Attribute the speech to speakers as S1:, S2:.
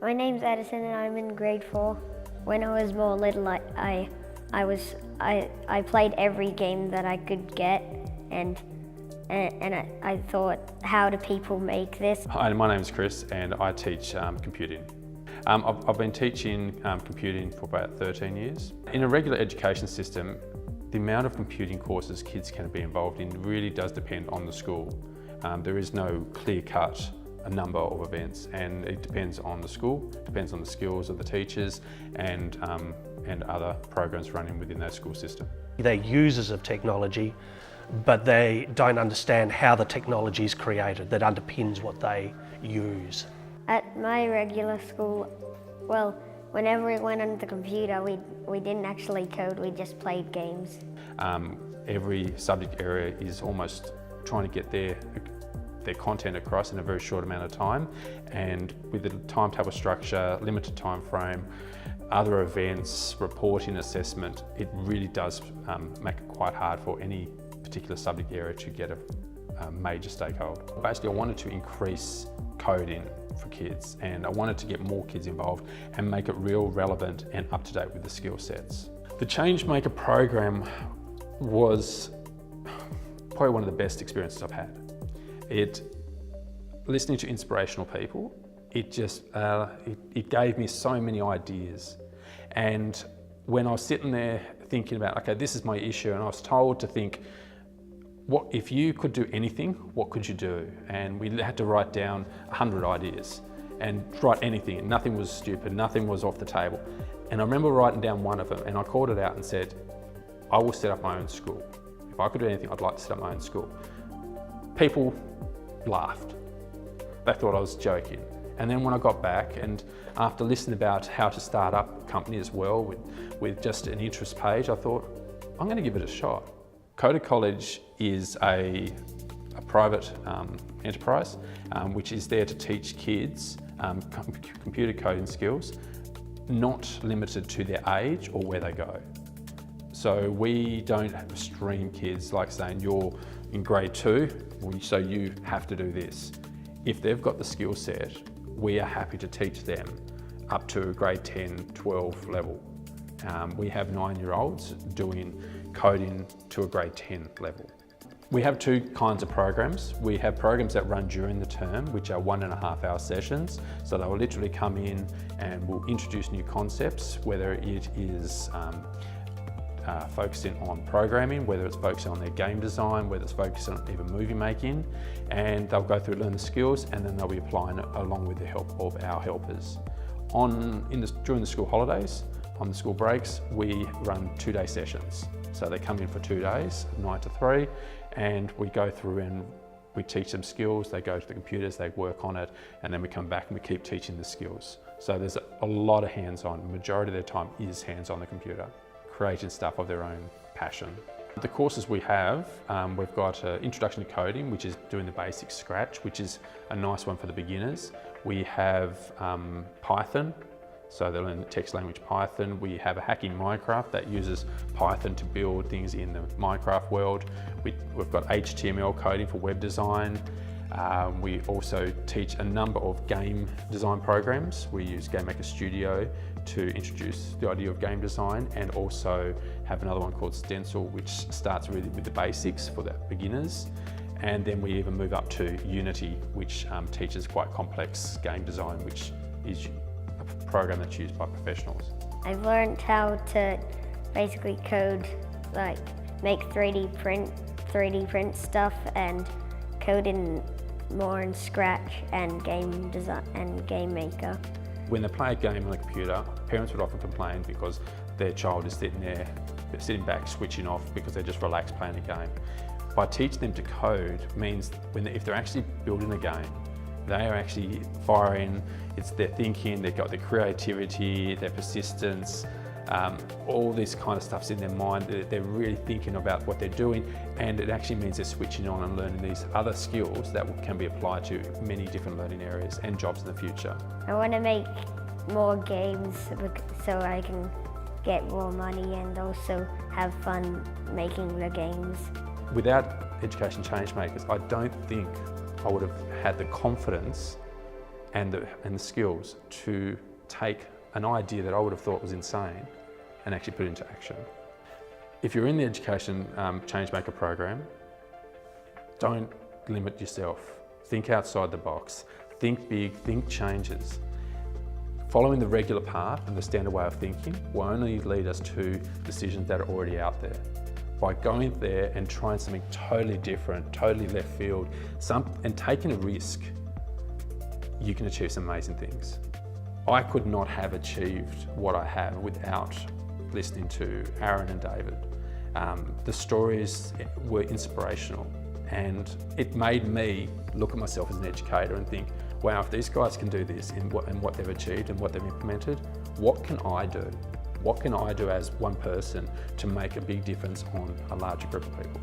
S1: My name's Edison and I'm in grade 4. When I was more little, I played every game that I could get, and I thought, how do people make this?
S2: Hi, my name is Chris and I teach computing. I've been teaching computing for about 13 years. In a regular education system, the amount of computing courses kids can be involved in really does depend on the school. There is no clear-cut number of events, and it depends on the school, depends on the skills of the teachers and other programs running within that school system.
S3: They're users of technology, but they don't understand how the technology is created that underpins what they use.
S1: At my regular school, well, whenever we went on the computer, we didn't actually code, we just played games.
S2: Every subject area is almost trying to get their content across in a very short amount of time, and with the timetable structure, limited time frame, other events, reporting, assessment, it really does make it quite hard for any particular subject area to get a major stakehold. Basically, I wanted to increase coding for kids, and I wanted to get more kids involved and make it real relevant and up to date with the skill sets. The Changemaker program was probably one of the best experiences I've had. Listening to inspirational people, it gave me so many ideas. And when I was sitting there thinking about, okay, this is my issue, and I was told to think, what if you could do anything, what could you do? And we had to write down 100 ideas and write anything, and nothing was stupid, nothing was off the table. And I remember writing down one of them, and I called it out and said, I will set up my own school. If I could do anything, I'd like to set up my own school. People laughed. They thought I was joking. And then when I got back, and after listening about how to start up a company as well with just an interest page, I thought, I'm going to give it a shot. Coder College is a private enterprise which is there to teach kids computer coding skills, not limited to their age or where they go. So we don't stream kids like saying you're in grade 2, so you have to do this. If they've got the skill set, we are happy to teach them up to a grade 10, 12 level. We have 9-year-olds doing coding to a grade 10 level. We have two kinds of programs. We have programs that run during the term, which are 1.5-hour sessions. So they will literally come in and we'll introduce new concepts, whether it is focusing on programming, whether it's focusing on their game design, whether it's focusing on even movie making, and they'll go through, learn the skills, and then they'll be applying it along with the help of our helpers. During the school holidays, on the school breaks, we run 2-day sessions. So they come in for 2 days, 9 to 3, and we go through and we teach them skills, they go to the computers, they work on it, and then we come back and we keep teaching the skills. So there's a lot of hands-on. The majority of their time is hands-on the computer, creating stuff of their own passion. The courses we have, we've got Introduction to Coding, which is doing the basic Scratch, which is a nice one for the beginners. We have Python, so they learn the text language Python. We have a Hacking Minecraft that uses Python to build things in the Minecraft world. We've got HTML coding for web design. We also teach a number of game design programs. We use GameMaker Studio to introduce the idea of game design, and also have another one called Stencil, which starts really with the basics for the beginners. And then we even move up to Unity, which teaches quite complex game design, which is a program that's used by professionals.
S1: I've learned how to basically code, like make 3D print stuff, and code more in Scratch and game design and GameMaker.
S2: When they play a game on a computer, parents would often complain because their child is sitting back, switching off because they're just relaxed playing a game. By teaching them to code means if they're actually building a game, they are actually firing, it's their thinking, they've got their creativity, their persistence, all this kind of stuff's in their mind. They're really thinking about what they're doing, and it actually means they're switching on and learning these other skills that can be applied to many different learning areas and jobs in the future.
S1: I want to make more games so I can get more money and also have fun making the games.
S2: Without Education Changemakers, I don't think I would have had the confidence and the skills to take an idea that I would have thought was insane and actually put it into action. If you're in the Education Changemaker program, don't limit yourself. Think outside the box. Think big, think changes. Following the regular path and the standard way of thinking will only lead us to decisions that are already out there. By going there and trying something totally different, totally left field, and taking a risk, you can achieve some amazing things. I could not have achieved what I have without listening to Aaron and David. The stories were inspirational, and it made me look at myself as an educator and think, wow, if these guys can do this and what they've achieved and what they've implemented, what can I do? What can I do as one person to make a big difference on a larger group of people?